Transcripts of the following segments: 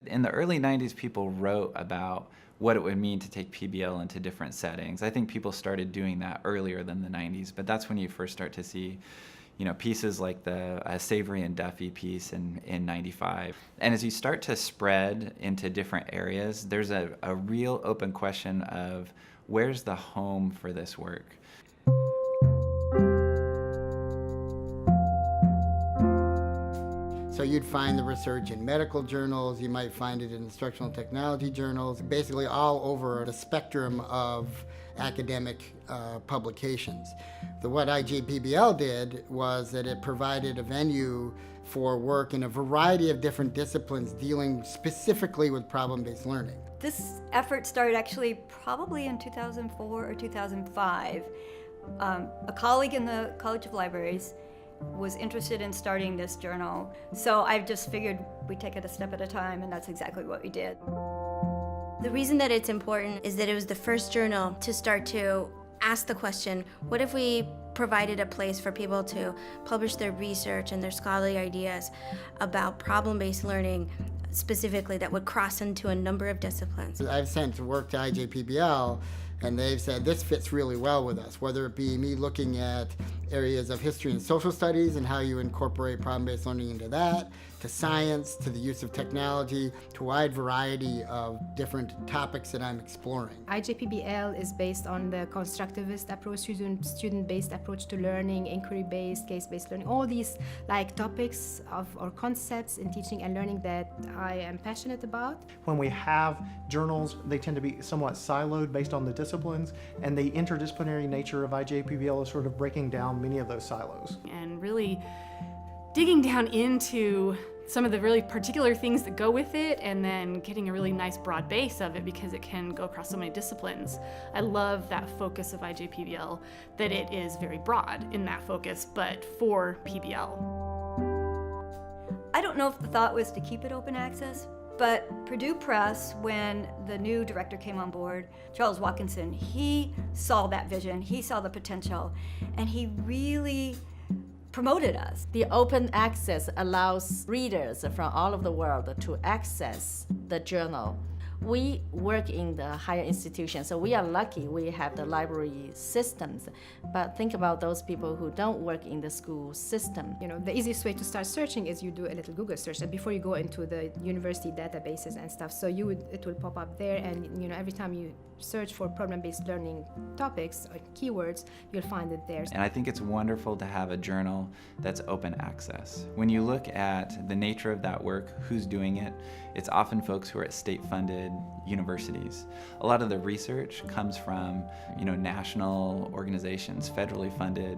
In the early 90s, people wrote about what it would mean to take PBL into different settings. I think people started doing that earlier than the 90s, but that's when you first start to see pieces like the Savory and Duffy piece in 95. And as you start to spread into different areas, there's a real open question of where's the home for this work? So you'd find the research in medical journals, you might find it in instructional technology journals, basically all over the spectrum of academic publications. What IJPBL did was that it provided a venue for work in a variety of different disciplines dealing specifically with problem-based learning. This effort started actually probably in 2004 or 2005. A colleague in the College of Libraries was interested in starting this journal. So I just figured we'd take it a step at a time, and that's exactly what we did. The reason that it's important is that it was the first journal to start to ask the question, what if we provided a place for people to publish their research and their scholarly ideas about problem-based learning specifically that would cross into a number of disciplines? I've sent work to IJPBL, and they've said this fits really well with us, whether it be me looking at areas of history and social studies and how you incorporate problem-based learning into that, to science, to the use of technology, to a wide variety of different topics that I'm exploring. IJPBL is based on the constructivist approach, student-based approach to learning, inquiry-based, case-based learning, all these topics or concepts in teaching and learning that I am passionate about. When we have journals, they tend to be somewhat siloed based on the disciplines, and the interdisciplinary nature of IJPBL is sort of breaking down many of those silos. And really digging down into some of the really particular things that go with it, and then getting a really nice broad base of it because it can go across so many disciplines. I love that focus of IJPBL, that it is very broad in that focus, but for PBL. I don't know if the thought was to keep it open access, but Purdue Press, when the new director came on board, Charles Watkinson, he saw that vision, he saw the potential, and he really promoted us. The open access allows readers from all over the world to access the journal. We work in the higher institution, so we are lucky we have the library systems. But think about those people who don't work in the school system. The easiest way to start searching is you do a little Google search before you go into the university databases and stuff. So it will pop up there, and every time you search for problem-based learning topics or keywords, you'll find it there. And I think it's wonderful to have a journal that's open access. When you look at the nature of that work, who's doing it, it's often folks who are at state-funded universities. A lot of the research comes from national organizations, federally funded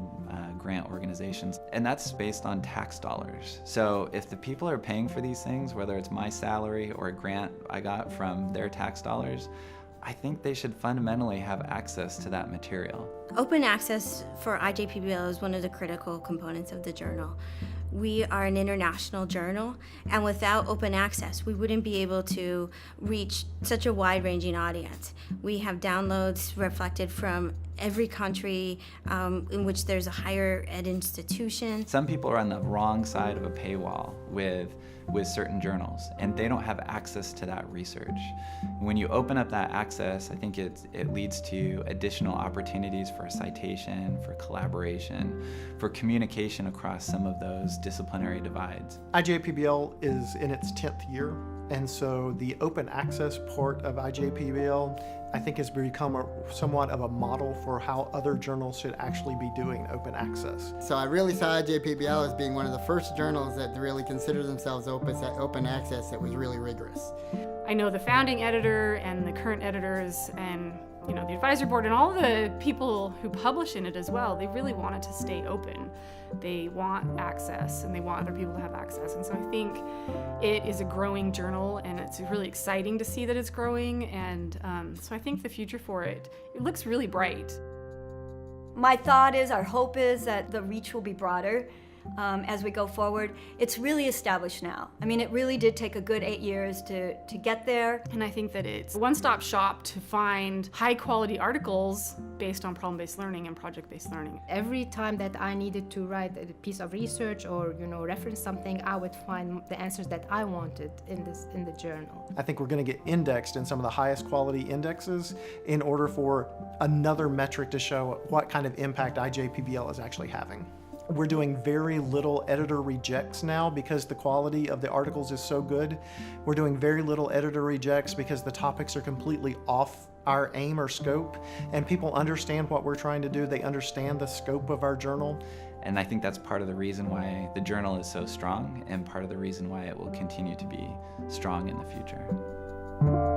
grant organizations, and that's based on tax dollars. So if the people are paying for these things, whether it's my salary or a grant I got from their tax dollars, I think they should fundamentally have access to that material. Open access for IJPBL is one of the critical components of the journal. We are an international journal, and without open access, we wouldn't be able to reach such a wide-ranging audience. We have downloads reflected from every country in which there's a higher ed institution. Some people are on the wrong side of a paywall with certain journals, and they don't have access to that research. When you open up that access, I think it leads to additional opportunities for citation, for collaboration, for communication across some of those disciplinary divides. IJPBL is in its 10th year, and so the open access part of IJPBL I think has become somewhat of a model for how other journals should actually be doing open access. So I really saw IJPBL as being one of the first journals that really considered themselves open access that was really rigorous. I know the founding editor and the current editors and the advisory board and all the people who publish in it as well, they really want it to stay open. They want access, and they want other people to have access. And so I think it is a growing journal, and it's really exciting to see that it's growing. And so I think the future for it looks really bright. My thought is, our hope is that the reach will be broader. as we go forward. It's really established now. I mean, it really did take a good 8 years to get there. And I think that it's a one-stop shop to find high-quality articles based on problem-based learning and project-based learning. Every time that I needed to write a piece of research or reference something, I would find the answers that I wanted in the journal. I think we're going to get indexed in some of the highest quality indexes in order for another metric to show what kind of impact IJPBL is actually having. We're doing very little editor rejects now because the quality of the articles is so good. We're doing very little editor rejects because the topics are completely off our aim or scope, and people understand what we're trying to do. They understand the scope of our journal. And I think that's part of the reason why the journal is so strong, and part of the reason why it will continue to be strong in the future.